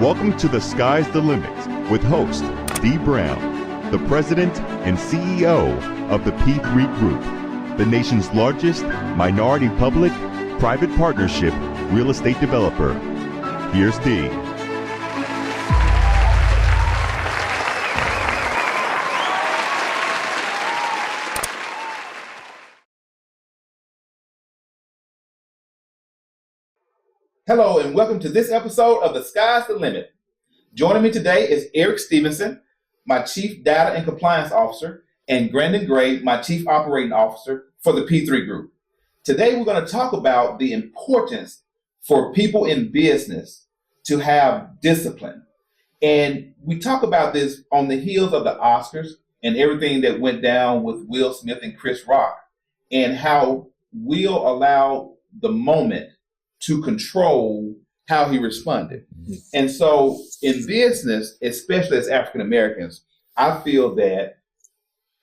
Welcome to The Sky's the Limit with host Dee Brown, the president and CEO of the P3 Group, the nation's largest minority public private partnership real estate developer. Here's Dee. Hello and welcome to this episode of The Sky's the Limit. Joining me today is Erik Stevenson, my Chief Data and Compliance Officer, and Grandon, my Chief Operating Officer for the P3 Group. Today we're going to talk about the importance for people in business to have discipline. And we talk about this on the heels of the Oscars and everything that went down with Will Smith and Chris Rock, and how Will allowed the moment to control how he responded. And so in business, especially as African Americans, I feel that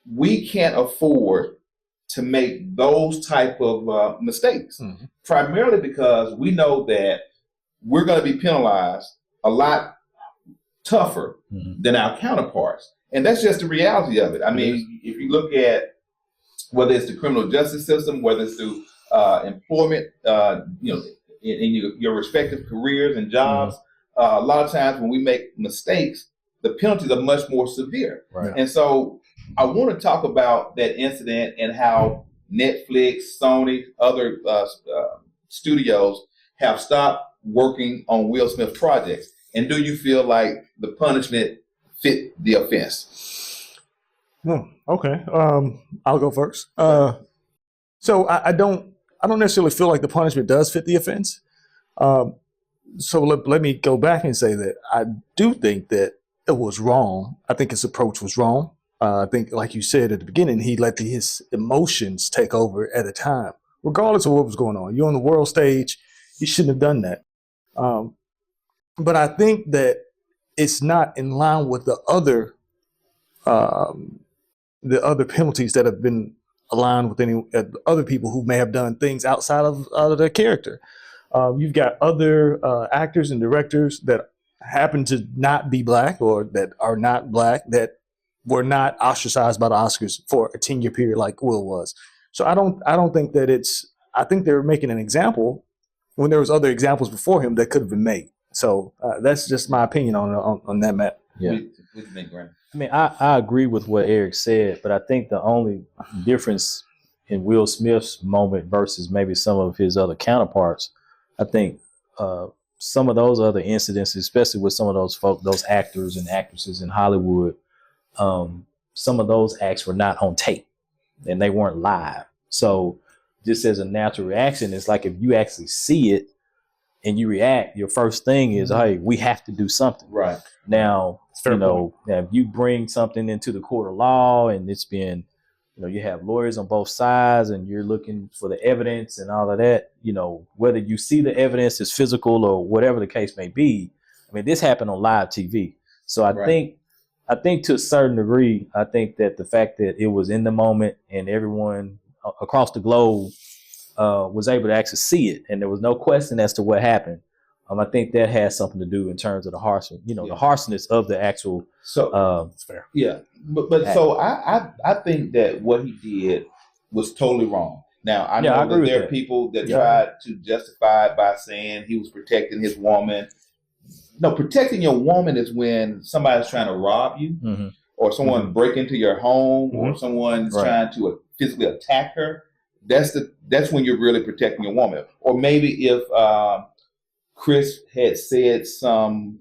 we can't afford to make those type of mistakes, primarily because we know that we're going to be penalized a lot tougher than our counterparts. And that's just the reality of it. I mean, if you look at whether it's the criminal justice system, whether it's through employment, in your respective careers and jobs, a lot of times when we make mistakes, the penalties are much more severe. Right. And so I want to talk about that incident and how Netflix, Sony, other studios have stopped working on Will Smith projects. And do you feel like the punishment fit the offense? Okay. I'll go first. So I don't necessarily feel like the punishment does fit the offense. So let me go back and say that I do think that it was wrong. I think his approach was wrong. I think, like you said at the beginning, he let his emotions take over at a time, regardless of what was going on. You're on the world stage. You shouldn't have done that. But I think that it's not in line with the other penalties that have been aligned with any other people who may have done things outside of their character. You've got other actors and directors that happen to not be black or that are not black that were not ostracized by the Oscars for a 10-year period like Will was. So I don't think that I think they're making an example when there was other examples before him that could have been made. So that's just my opinion on that matter. Yeah. What do you think, Grandon? I mean, I agree with what Erik said, but I think the only difference in Will Smith's moment versus maybe some of his other counterparts, I think some of those other incidents, especially with some of those actors and actresses in Hollywood, some of those acts were not on tape and they weren't live. So just as a natural reaction, it's like if you actually see it and you react, your first thing is, hey, we have to do something. Right. Now, if you bring something into the court of law and it's been, you have lawyers on both sides and you're looking for the evidence and all of that, whether you see the evidence is physical or whatever the case may be. I mean, this happened on live TV. So I think to a certain degree, I think that the fact that it was in the moment and everyone across the globe was able to actually see it and there was no question as to what happened. I think that has something to do in terms of the harshness of the actual. So it's fair. Yeah, but so I think that what he did was totally wrong. Now I know that there are people that tried to justify it by saying he was protecting his woman. No, protecting your woman is when somebody's trying to rob you, or someone break into your home, or someone's trying to physically attack her. That's when you're really protecting your woman. Or maybe if Chris had said something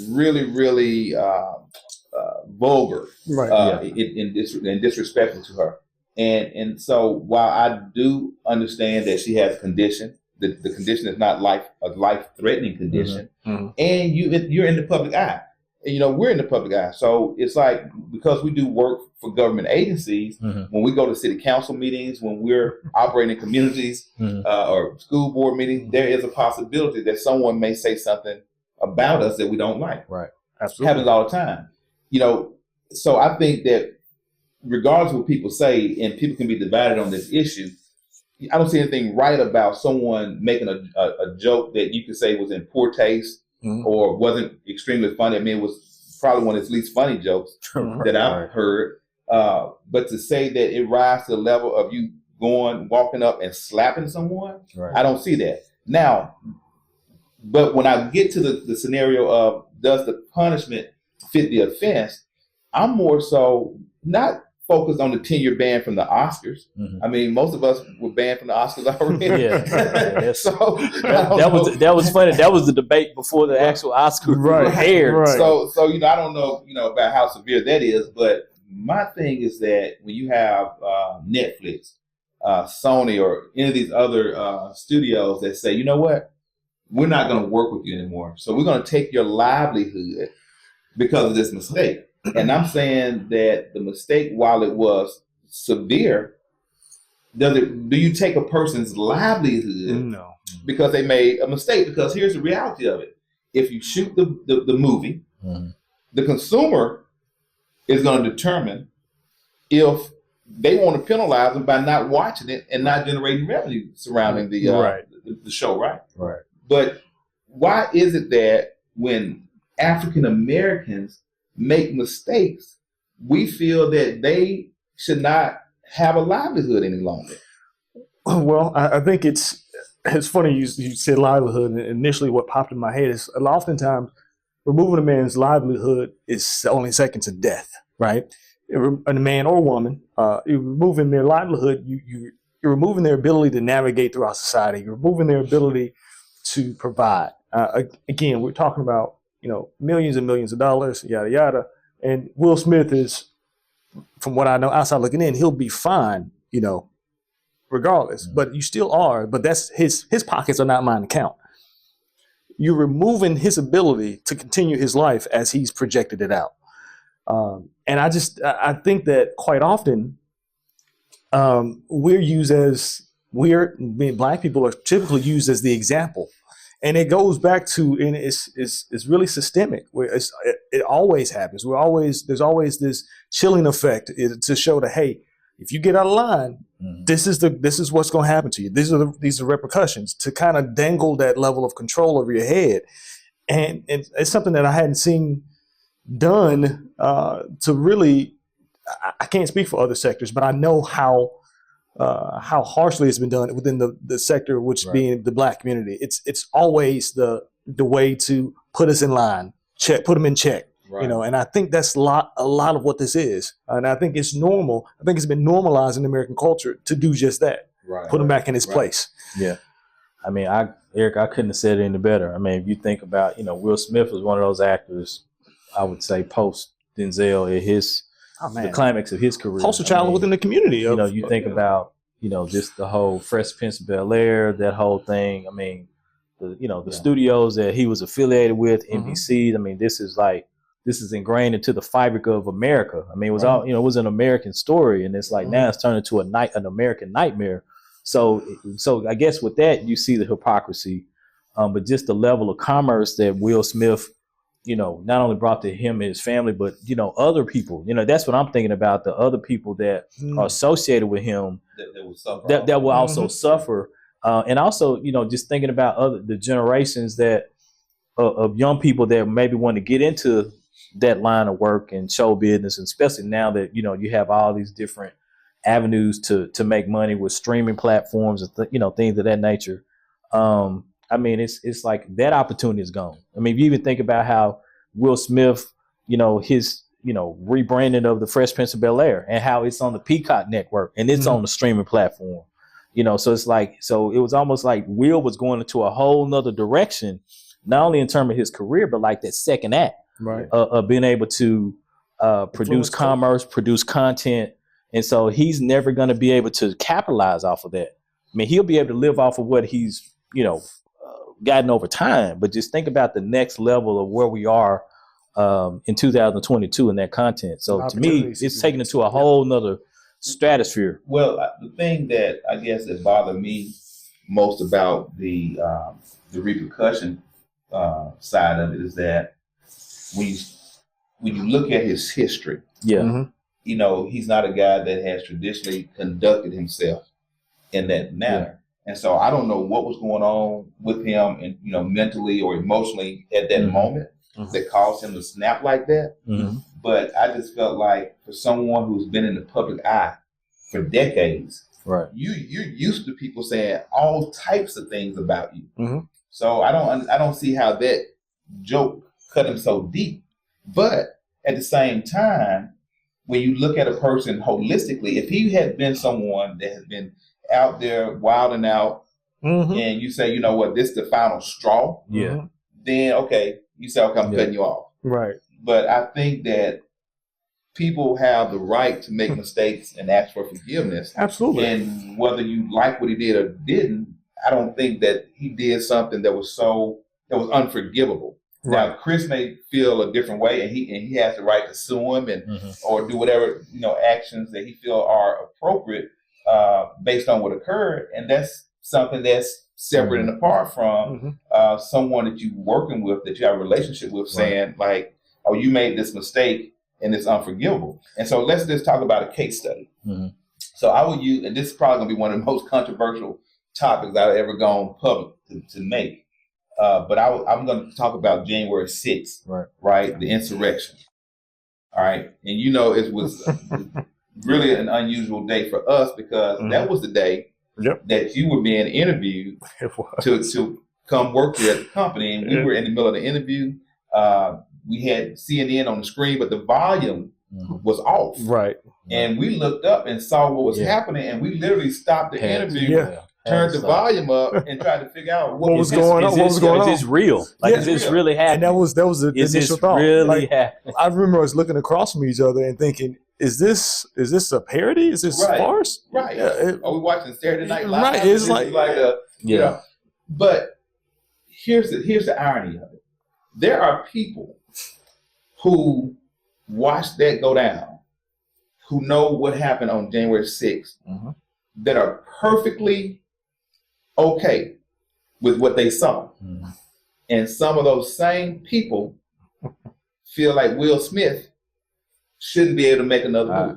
really, really vulgar, and disrespectful to her. And so while I do understand that she has a condition, the condition is not a life-threatening condition, and you're in the public eye. And, we're in the public eye. So it's like, because we do work for government agencies, when we go to city council meetings, when we're operating in communities or school board meetings, there is a possibility that someone may say something about us that we don't like. Right. Absolutely. It happens all the time. So I think that regardless of what people say, and people can be divided on this issue, I don't see anything right about someone making a joke that you could say was in poor taste or wasn't extremely funny. I mean, it was probably one of his least funny jokes that I've heard. But to say that it rises to the level of you walking up and slapping someone, I don't see that. Now, but when I get to the scenario of does the punishment fit the offense, I'm more so not focused on the 10-year ban from the Oscars. I mean, most of us were banned from the Oscars already. So that was funny. That was the debate before the actual Oscars were aired. So I don't know about how severe that is, but my thing is that when you have Netflix, Sony, or any of these other studios that say, you know what, we're not going to work with you anymore. So we're going to take your livelihood because of this mistake. And I'm saying that the mistake, while it was severe, do you take a person's livelihood? No. Because they made a mistake? Because here's the reality of it. If you shoot the movie, the consumer is going to determine if they want to penalize them by not watching it and not generating revenue surrounding the show, right? But why is it that when African Americans make mistakes, we feel that they should not have a livelihood any longer? Well, I think it's funny you said livelihood, and initially what popped in my head is oftentimes removing a man's livelihood is only second to death, right? A man or woman, you're removing their livelihood, you're removing their ability to navigate throughout society, you're removing their ability to provide. Again, we're talking about millions and millions of dollars, yada yada. And Will Smith is, from what I know, outside looking in, he'll be fine, regardless. But you still are. But that's his pockets are not mine to count. You're removing his ability to continue his life as he's projected it out. And I think that quite often Black people are typically used as the example. And it goes back to, and it's really systemic. Where it always happens. There's always this chilling effect to show that, hey, if you get out of line, this is what's going to happen to you. These are repercussions, to kind of dangle that level of control over your head. And it's something that I hadn't seen done to really. I can't speak for other sectors, but I know how harshly it's been done within the sector, which being the Black community. It's always the way to put us in line, put them in check, and I think that's a lot of what this is. And I think it's normal. I think it's been normalized in American culture to do just that, put them back in his place. Yeah. I mean, Eric, I couldn't have said it any better. I mean, if you think about, Will Smith was one of those actors, I would say post Denzel in the climax of his career. Poster child within the community. You think about, just the whole Fresh Prince of Bel-Air, that whole thing. I mean, the studios that he was affiliated with, NBC. I mean, this is ingrained into the fabric of America. I mean, it was all, it was an American story, and it's like now it's turned into an American nightmare. So I guess with that, you see the hypocrisy, but just the level of commerce that Will Smith, not only brought to him and his family, but, other people, that's what I'm thinking about, the other people that are associated with him that will also suffer. And also, just thinking about the generations of young people that maybe want to get into that line of work and show business, and especially now that, you have all these different avenues to make money with streaming platforms and, things of that nature. I mean, it's like that opportunity is gone. I mean, if you even think about how Will Smith, his, rebranding of the Fresh Prince of Bel-Air, and how it's on the Peacock network and it's on the streaming platform, so it's like, so it was almost like Will was going into a whole nother direction, not only in terms of his career, but like that second act of being able to produce commerce, produce content. And so he's never going to be able to capitalize off of that. I mean, he'll be able to live off of what he's, gotten over time, but just think about the next level of where we are in 2022 in that content. So to me, it's taken it to a whole nother stratosphere. Well, the thing that I guess that bothered me most about the repercussion side of it is that when you look at his history, he's not a guy that has traditionally conducted himself in that manner. And so I don't know what was going on with him, and mentally or emotionally at that moment that caused him to snap like that. But I just felt like for someone who's been in the public eye for decades, right, you're used to people saying all types of things about you. So I don't see how that joke cut him so deep. But at the same time, when you look at a person holistically, if he had been someone that has been out there wilding out, and you say, you know what, this is the final straw, then okay, you say, okay, I'm cutting you off. Right. But I think that people have the right to make mistakes and ask for forgiveness. Absolutely. And whether you like what he did or didn't, I don't think that he did something that was unforgivable. Right. Now, Chris may feel a different way, and he has the right to sue him and or do whatever actions that he feel are appropriate based on what occurred, and that's something that's separate and apart from someone that you're working with, that you have a relationship with, saying like, "Oh, you made this mistake, and it's unforgivable." And so let's just talk about a case study. So I will use, and this is probably going to be one of the most controversial topics I've ever gone public to make. But I'm going to talk about January 6th, right? The insurrection. All right. And it was really an unusual day for us because that was the day that you were being interviewed to come work here at the company. And we were in the middle of the interview. We had CNN on the screen, but the volume was off. Right. And we looked up and saw what was happening, and we literally stopped the interview. Turned the volume up and tried to figure out what was going on. What was going on? Is this real? Like, is this really happening? And that was the initial thought. Really happening? I remember us looking across from each other and thinking, "Is this a parody? Is this farce?" Right. Are we watching Saturday Night Live? Right. It's like a But here's the irony of it. There are people who watched that go down, who know what happened on January 6th, that are perfectly okay with what they saw. And some of those same people feel like Will Smith shouldn't be able to make another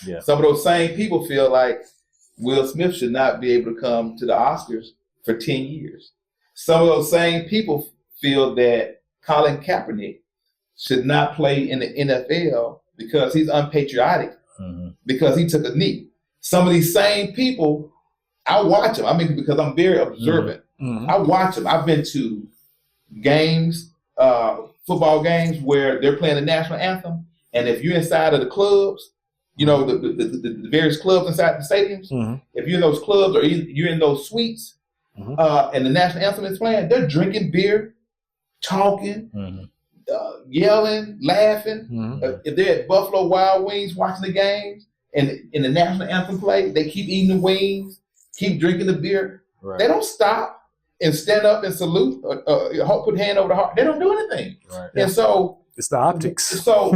movie. Some of those same people feel like Will Smith should not be able to come to the Oscars for 10 years. Some of those same people feel that Colin Kaepernick should not play in the NFL because he's unpatriotic, because he took a knee. Some of these same people, I watch them. I mean, because I'm very observant. I watch them. I've been to games, football games, where they're playing the national anthem. And if you're inside of the clubs, the various clubs inside the stadiums, if you're in those clubs or you're in those suites, and the national anthem is playing, they're drinking beer, talking, yelling, laughing. If they're at Buffalo Wild Wings watching the games, and in the national anthem play, they keep eating the wings, keep drinking the beer. They don't stop and stand up and salute, put a hand over the heart. They don't do anything. And so it's the optics. So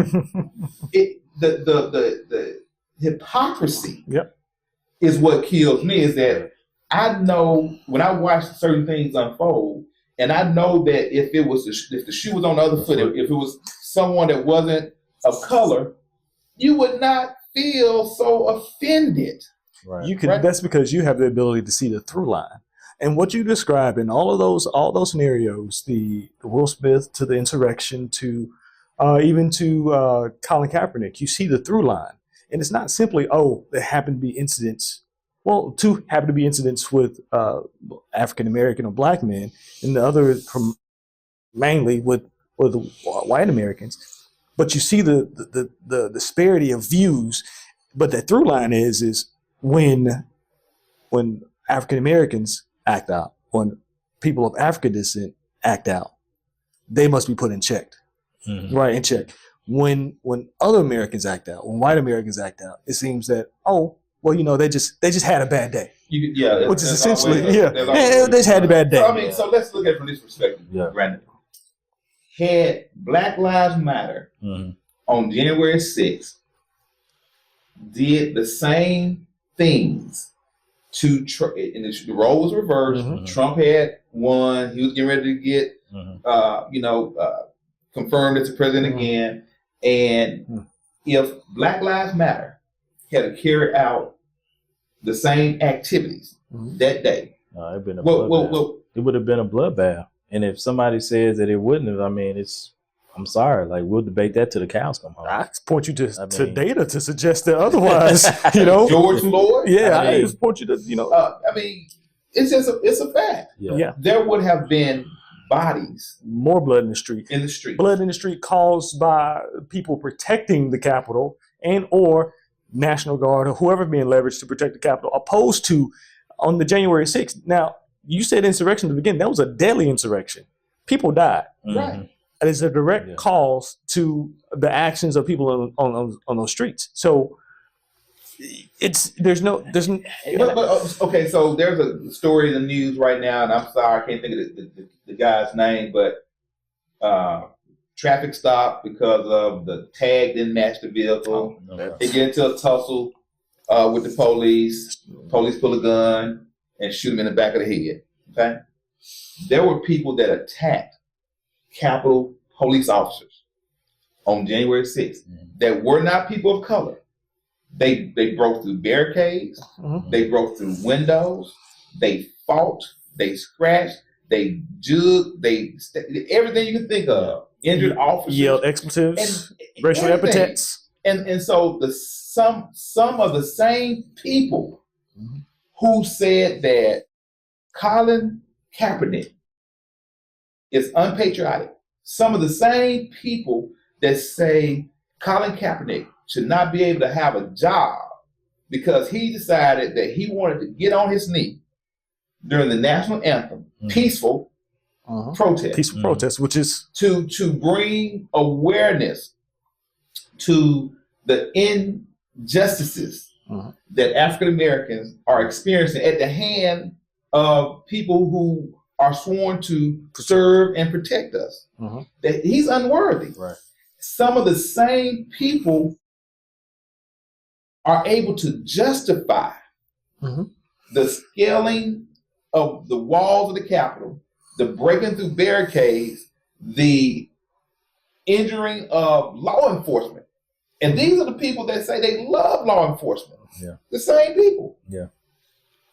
the hypocrisy is what kills me. Is that I know when I watch certain things unfold, and I know that if the shoe was on the other foot, if it was someone that wasn't of color, you would not feel so offended. That's because you have the ability to see the through line. And what you describe in all those scenarios, the Will Smith to the insurrection to even to Colin Kaepernick, you see the through line. And it's not simply, there happen to be incidents. Well, two happen to be incidents with African American or black men, and the other mainly with white Americans. But you see the disparity of views. But the through line is when African Americans act out, when people of African descent act out, they must be put in check, right? In check. When other Americans act out, when white Americans act out, it seems that they just had a bad day. Which is essentially they just had a bad day. So, so let's look at it from this perspective, Grandon. Had Black Lives Matter on January 6th did the same things to and the role was reversed. Trump had won. He was getting ready to get confirmed as the president again. And if Black Lives Matter had to carry out the same activities that day. It'd been a bloodbath. It would have been a bloodbath. And if somebody says that it wouldn't have, I mean, I'm sorry. Like, we'll debate that till the cows come home. I point you to data to suggest that otherwise. George Floyd. Yeah, I just point you to it's a fact. Yeah. There would have been bodies, more blood in the street. Blood in the street caused by people protecting the Capitol and or National Guard or whoever being leveraged to protect the Capitol, opposed to on the January 6th. Now, you said insurrection at the beginning. That was a deadly insurrection. People died. Right. And it's a direct cause to the actions of people on those streets. So okay. So there's a story in the news right now, and I'm sorry I can't think of the guy's name, but traffic stop because of the tag didn't match the vehicle. They get into a tussle with the police. Police pull a gun and shoot him in the back of the head. Okay, there were people that attacked Capitol police officers on January 6th that were not people of color. They broke through barricades. They broke through windows. They fought. They scratched. They jugged. Everything you can think of. Injured officers. Yelled expletives. Racial epithets. And so some of the same people who said that Colin Kaepernick is unpatriotic. Some of the same people that say Colin Kaepernick should not be able to have a job because he decided that he wanted to get on his knee during the national anthem, peaceful protest. Peaceful protest, which is to bring awareness to the injustices that African Americans are experiencing at the hand of people who are sworn to serve and protect us. That he's unworthy. Right. Some of the same people are able to justify the scaling of the walls of the Capitol, the breaking through barricades, the injuring of law enforcement. And these are the people that say they love law enforcement. Yeah. The same people. Yeah.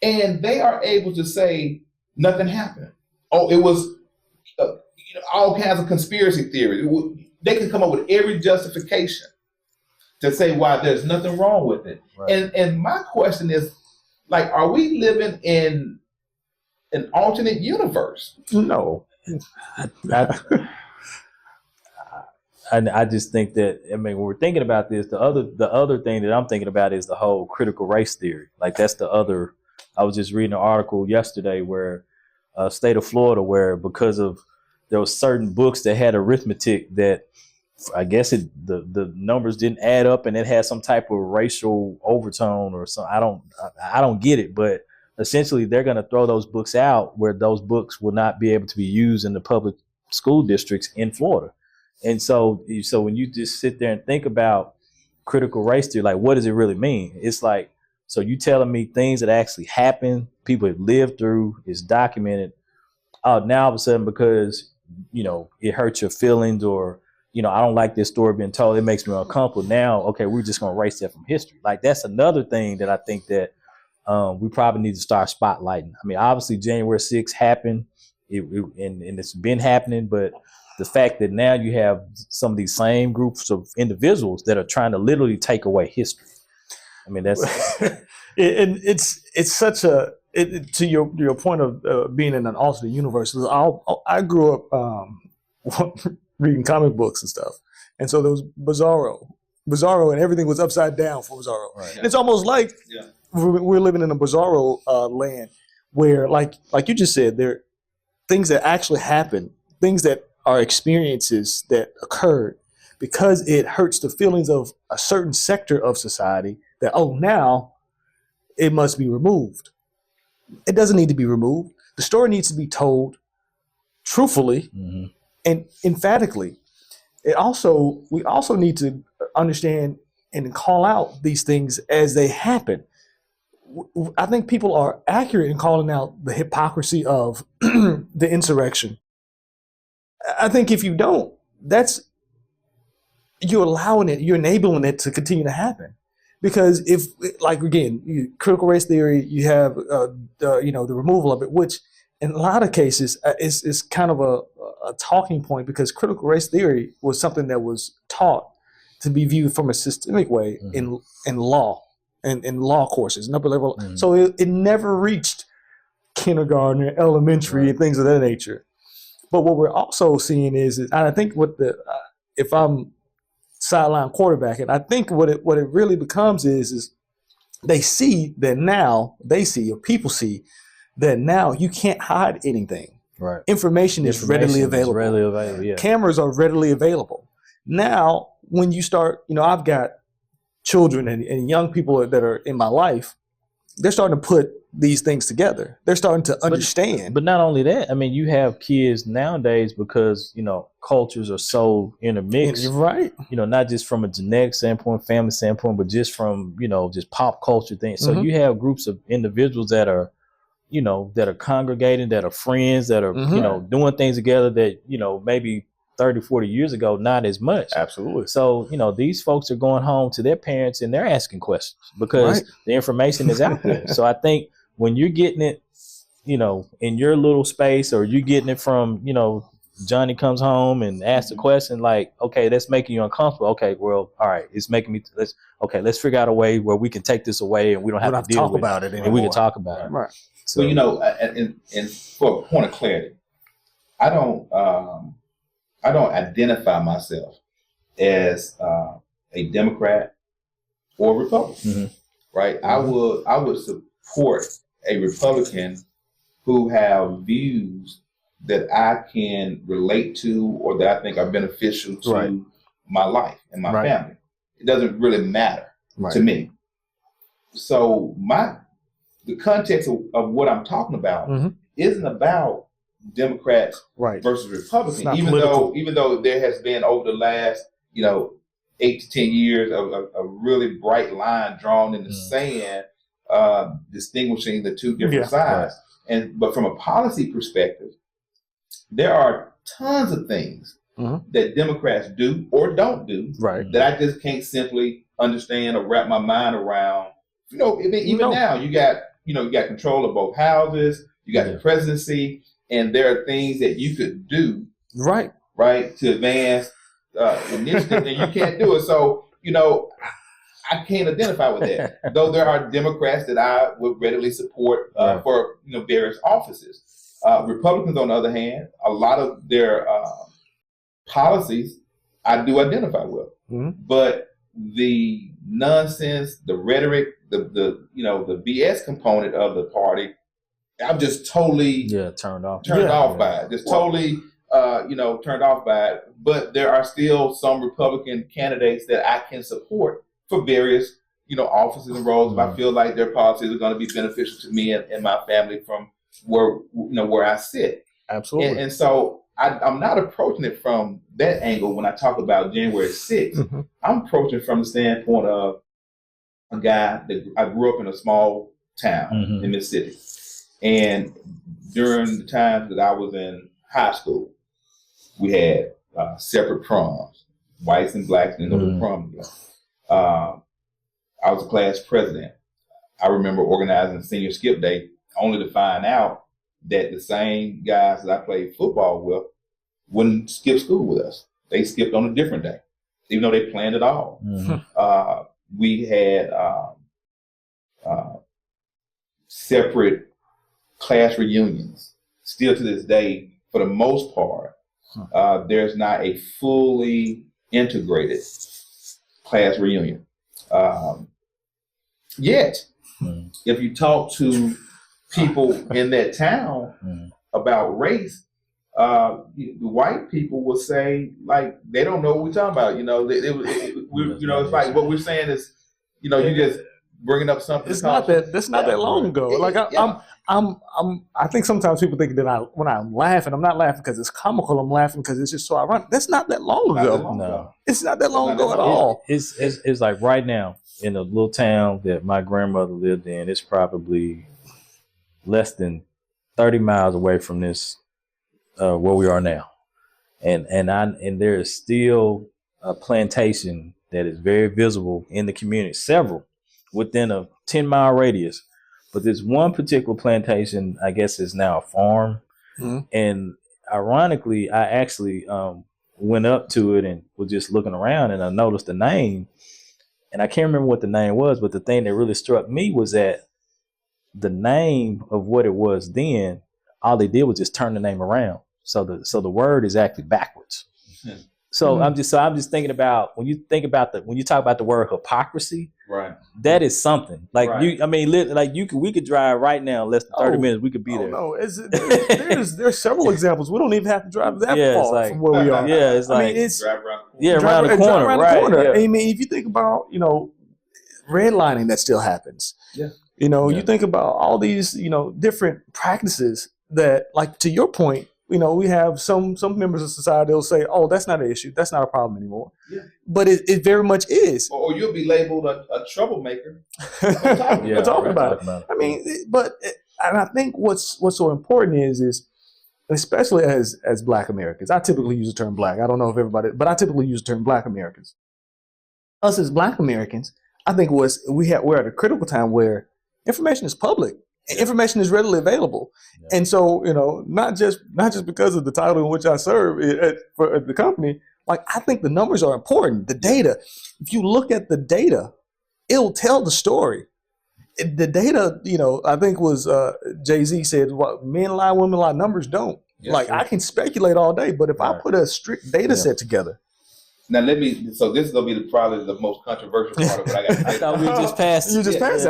And they are able to say nothing happened. Oh, it was all kinds of conspiracy theories. They can come up with every justification to say why there's nothing wrong with it. Right. And my question is, like, are we living in an alternate universe? No. I just think that, I mean, when we're thinking about this, the other thing that I'm thinking about is the whole critical race theory. Like, that's the other. I was just reading an article yesterday where state of Florida, where because of there was certain books that had arithmetic that I guess the numbers didn't add up, and it had some type of racial overtone or something. I don't get it, but essentially they're going to throw those books out where those books will not be able to be used in the public school districts in Florida. And so when you just sit there and think about critical race theory, like, what does it really mean? It's like, so you telling me things that actually happen, people have lived through, is documented. Now all of a sudden, because, it hurts your feelings, or, I don't like this story being told, it makes me uncomfortable. Now, okay, we're just going to erase that from history. Like, that's another thing that I think that we probably need to start spotlighting. I mean, obviously January 6th happened, and it's been happening, but the fact that now you have some of these same groups of individuals that are trying to literally take away history. I mean, that's it's such a to your point of being in an alternate universe. I grew up reading comic books and stuff, and so there was Bizarro, and everything was upside down for Bizarro. Right. And it's almost like we're living in a Bizarro land where, like you just said, there are things that actually happen, things that are experiences that occurred because it hurts the feelings of a certain sector of society that, now it must be removed. It doesn't need to be removed. The story needs to be told truthfully and emphatically. We also need to understand and call out these things as they happen. I think people are accurate in calling out the hypocrisy of the insurrection. I think if you don't, you're allowing it, you're enabling it to continue to happen. Because if, like, again, critical race theory, you have the removal of it, which in a lot of cases is kind of a talking point, because critical race theory was something that was taught to be viewed from a systemic way in law and in law courses, upper level. So it never reached kindergarten or elementary and things of that nature. But what we're also seeing is and I think what if I'm sideline quarterbacking, I think what it really becomes is they see that now, or people see that now you can't hide anything. Right. Information is readily available. Yeah. Cameras are readily available. Now, when you start, I've got children and young people that are in my life, they're starting to put these things together. They're starting to understand. But not only that, I mean, you have kids nowadays because, cultures are so intermixed. You're right. Not just from a genetic standpoint, family standpoint, but just from, just pop culture things. So you have groups of individuals that are, that are congregating, that are friends, that are, doing things together that, maybe 30, 40 years ago, not as much. Absolutely. So, these folks are going home to their parents and they're asking questions because the information is out there. So I think when you're getting it, in your little space, or you're getting it from, Johnny comes home and asks a question like, okay, that's making you uncomfortable. Okay, well, all right, it's making me, let's figure out a way where we can take this away and we don't have to deal with about it anymore. And we can talk about it. Right. So, and for a point of clarity, I don't identify myself as a Democrat or Republican, right? I would support a Republican who have views that I can relate to or that I think are beneficial to my life and my family. It doesn't really matter to me. So the context of what I'm talking about isn't about Democrats versus Republicans, even though there has been over the last 8 to 10 years a really bright line drawn in the sand, distinguishing the two different sides. But from a policy perspective, there are tons of things that Democrats do or don't do that I just can't simply understand or wrap my mind around. Even now you got control of both houses, you got the presidency, and there are things that you could do to advance initiative, and you can't do it. So I can't identify with that. Though there are Democrats that I would readily support for various offices. Republicans, on the other hand, a lot of their policies I do identify with, but the nonsense, the rhetoric, the BS component of the party, I'm just totally turned off by it. Just totally turned off by it. But there are still some Republican candidates that I can support for various offices and roles if I feel like their policies are going to be beneficial to me and my family from where I sit. Absolutely. And so I'm not approaching it from that angle when I talk about January 6th. I'm approaching it from the standpoint of a guy that I grew up in a small town in Mississippi. And during the time that I was in high school, we had separate proms, whites and blacks didn't know the prom together. I was a class president. I remember organizing senior skip day only to find out that the same guys that I played football with wouldn't skip school with us. They skipped on a different day, even though they planned it all. We had separate class reunions. Still to this day, for the most part, there's not a fully integrated class reunion. Yet, if you talk to people in that town about race, the white people will say like they don't know what we're talking about. It's like what we're saying is, you just bringing up something. It's not that long ago. Like I think sometimes people think that when I'm laughing, I'm not laughing because it's comical. I'm laughing because it's just so ironic. That's not that long ago. No, it's not that long ago at all. It's like right now in a little town that my grandmother lived in. It's probably less than 30 miles away from this where we are now, and there is still a plantation that is very visible in the community, several within a 10-mile radius. But this one particular plantation, I guess, is now a farm. Mm-hmm. And ironically, I actually went up to it and was just looking around, and I noticed the name. And I can't remember what the name was, but the thing that really struck me was that the name of what it was then, all they did was just turn the name around. So the word is actually backwards. Mm-hmm. So I'm just thinking about when you talk about the word hypocrisy, right? That is something like right. We could drive right now in less than 30 minutes. We could be there. No, there's several examples. We don't even have to drive that far from where we are. Yeah, it's like it's drive around the corner. Right. Yeah. I mean, if you think about redlining that still happens. Yeah. You think about all these different practices that, like, to your point. We have some members of society will say, "Oh, that's not an issue. That's not a problem anymore." Yeah. But it very much is. Or you'll be labeled a troublemaker. Talking about it. I mean, and I think what's so important is especially as Black Americans. I typically use the term Black. I don't know if everybody, but I typically use the term Black Americans. Us as Black Americans, I think we're at a critical time where information is public. Information is readily available. Yeah. And so, not just because of the title in which I serve at the company, like, I think the numbers are important. The data, if you look at the data, it'll tell the story. The data, I think was Jay-Z said, "What men lie, women lie, numbers don't." Yes, like, I can speculate all day, but if I put a strict data set together. Now so this is going to be probably the most controversial part of what I got to say. I thought we just passed. You just passed it. So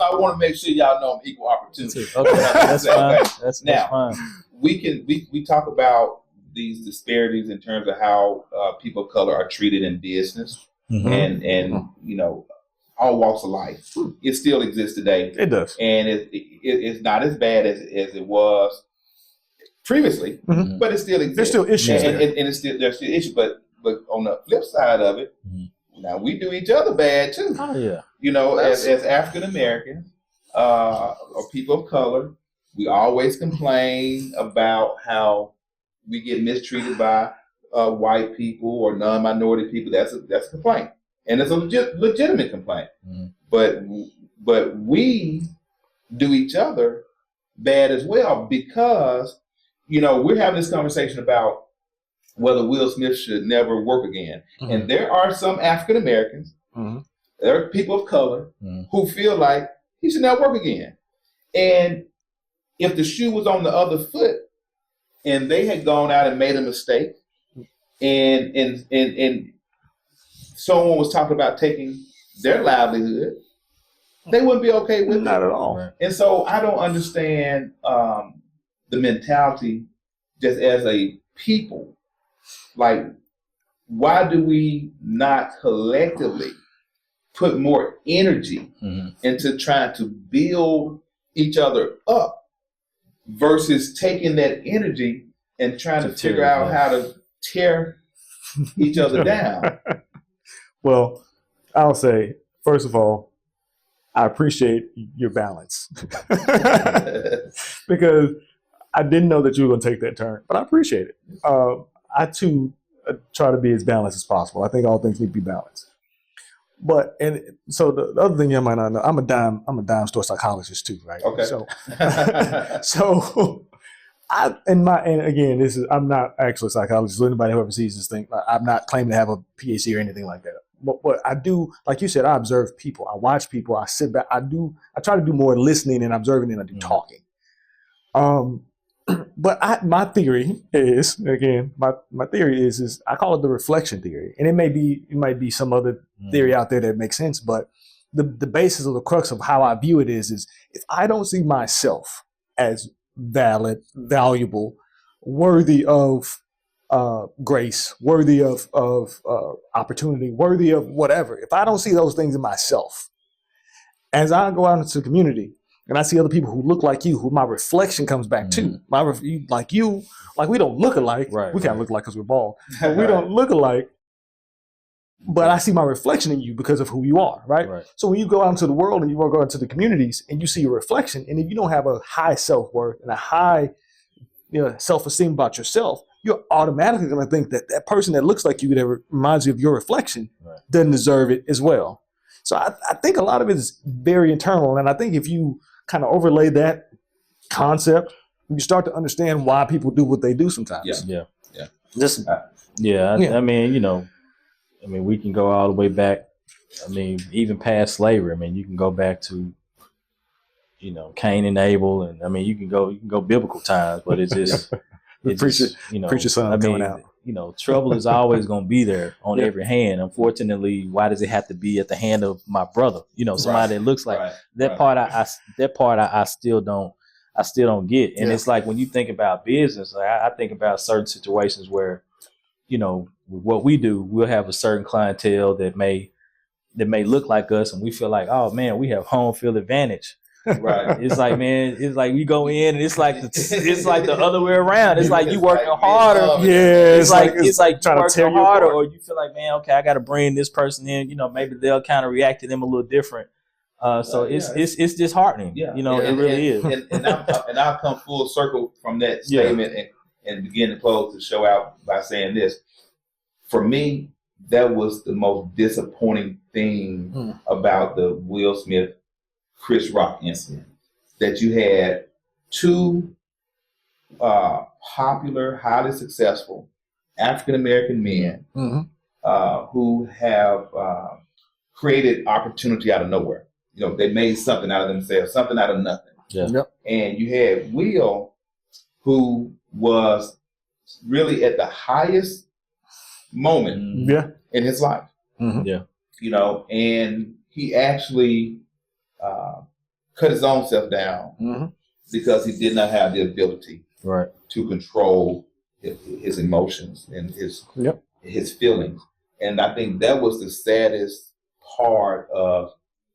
I want to make sure y'all know I'm equal opportunity. Okay, that's fine. Okay. That's fine. We talk about these disparities in terms of how people of color are treated in business, and all walks of life. It still exists today. It does, and it's not as bad as it was previously, but it still exists. There's still issues, and there's still issues. But on the flip side of it, now we do each other bad too. Oh yeah. As African Americans or people of color, we always complain about how we get mistreated by white people or non-minority people. That's a complaint, and it's a legitimate complaint. But we do each other bad as well, because we're having this conversation about whether Will Smith should never work again. And there are some African Americans, there are people of color who feel like he should not work again. And if the shoe was on the other foot and they had gone out and made a mistake and someone was talking about taking their livelihood, they wouldn't be okay with it. Not at all. And so I don't understand the mentality just as a people. Like, why do we not collectively put more energy into trying to build each other up versus taking that energy and trying to figure out how to tear each other down? Well, I'll say, first of all, I appreciate your balance because I didn't know that you were going to take that turn, but I appreciate it. I too try to be as balanced as possible. I think all things need to be balanced. But so the other thing you might not know, I'm a dime store psychologist too, right? Okay. So I'm not actually a psychologist. So anybody who ever sees this thing, I'm not claiming to have a PhD or anything like that. But I do, like you said, I observe people. I watch people. I sit back. I try to do more listening and observing than I do talking. But my theory is, again, my theory is I call it the reflection theory. And it might be some other theory out there that makes sense, but the basis of the crux of how I view it is if I don't see myself as valid, valuable, worthy of grace, worthy of opportunity, worthy of whatever, if I don't see those things in myself, as I go out into the community, and I see other people who look like you, who my reflection comes back to. Like we don't look alike. Right, we kind of look alike because we're bald. But we don't look alike. But I see my reflection in you because of who you are, right? So when you go out into the world and you go into the communities and you see your reflection, and if you don't have a high self-worth and a high self-esteem about yourself, you're automatically going to think that that person that looks like you, that reminds you of your reflection, doesn't deserve it as well. So I think a lot of it is very internal. And I think if you kind of overlay that concept, you start to understand why people do what they do sometimes. Yeah. Just, I mean, we can go all the way back. I mean, even past slavery. I mean, you can go back to, Cain and Abel, and I mean, you can go biblical times, but it's just, preacher son coming out. Trouble is always going to be there on every hand. Unfortunately, why does it have to be at the hand of my brother? Somebody that looks like that part. I still don't get. And it's like when you think about business, I think about certain situations where, what we do, we'll have a certain clientele that may look like us, and we feel like, oh man, we have home field advantage. Right. It's like, man, it's like we go in and it's like the other way around. It's like you working harder. It's like you working harder, or you feel like, man, okay, I got to bring this person in. Maybe they'll kind of react to them a little different. So it's disheartening. It really is. And I'll come full circle from that statement and begin to close the show out by saying this. For me, that was the most disappointing thing about the Will Smith, Chris Rock incident, that you had two popular, highly successful African-American men who have created opportunity out of nowhere. They made something out of themselves, something out of nothing. Yeah. Yep. And you had Will, who was really at the highest moment in his life. And he actually cut his own self down because he did not have the ability to control his emotions and his feelings. And I think that was the saddest part of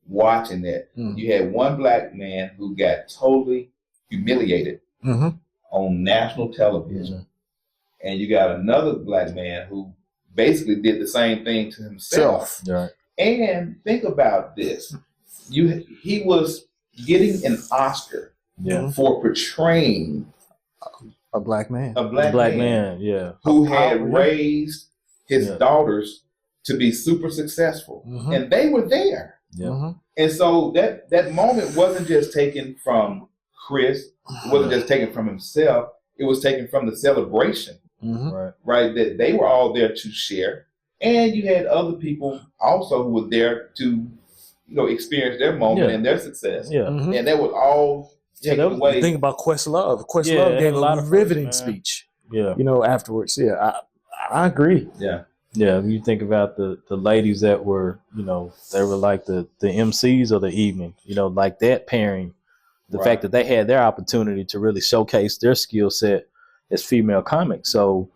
watching that. You had one black man who got totally humiliated on national television, and you got another black man who basically did the same thing to himself. And think about this: he was getting an Oscar for portraying a black man, who had raised his daughters to be super successful, and they were there. And so that moment wasn't just taken from Chris, it wasn't just taken from himself, it was taken from the celebration, right? That they were all there to share. And you had other people also who were there to, experience their moment and their success. And that was all taken away. Think about Questlove. Questlove gave a riveting speech. Afterwards. I agree. Yeah, when you think about the ladies that were, they were like the MCs of the evening, like that pairing, the fact that they had their opportunity to really showcase their skill set as female comics. So,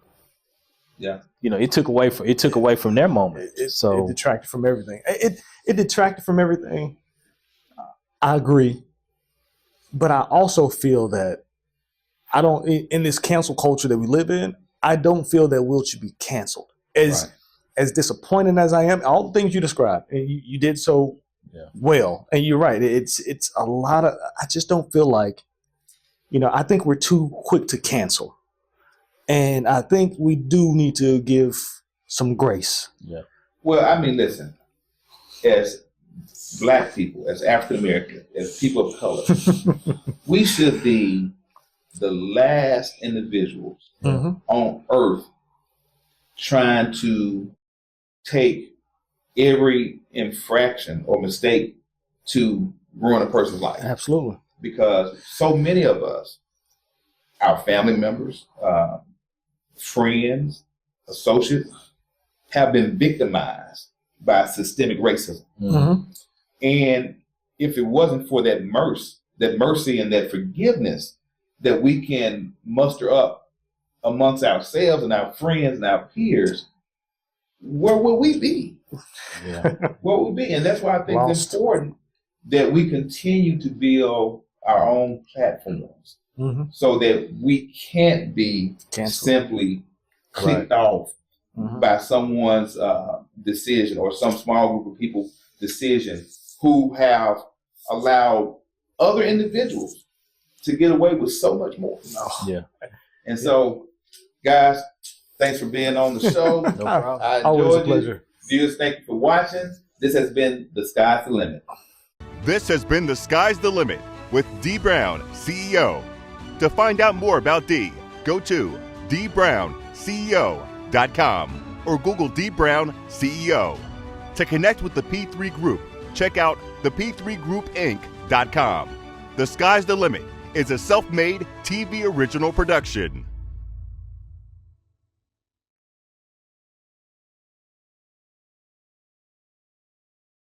it took away from their moment. It detracted from everything. It detracted from everything. I agree. But I also feel that in this cancel culture that we live in, I don't feel that Will should be canceled. As disappointing as I am, all the things you described, and you did so well, and you're right. It's a lot of. I just don't feel like, I think we're too quick to cancel, and I think we do need to give some grace. Well, I mean, listen, as Black people, as African Americans, as people of color, we should be the last individuals on earth trying to take every infraction or mistake to ruin a person's life. Absolutely. Because so many of us, our family members, friends, associates, have been victimized by systemic racism. And if it wasn't for that mercy and that forgiveness that we can muster up amongst ourselves and our friends and our peers, where would we be? Where would we be? And that's why I think it's important that we continue to build our own platforms so that we can't be simply clicked off by someone's decision or some small group of people's decision who have allowed other individuals to get away with so much more. And so Guys, thanks for being on the show. No problem. I Always a enjoyed it. pleasure. Viewers, thank you for watching. This has been The Sky's the Limit. This has been The Sky's the Limit with Dee Brown, CEO. To find out more about Dee, go to dbrownceo.com or Google Dee Brown CEO. To connect with the P3 Group, check out thep3groupinc.com. The Sky's the Limit is a self-made TV original production.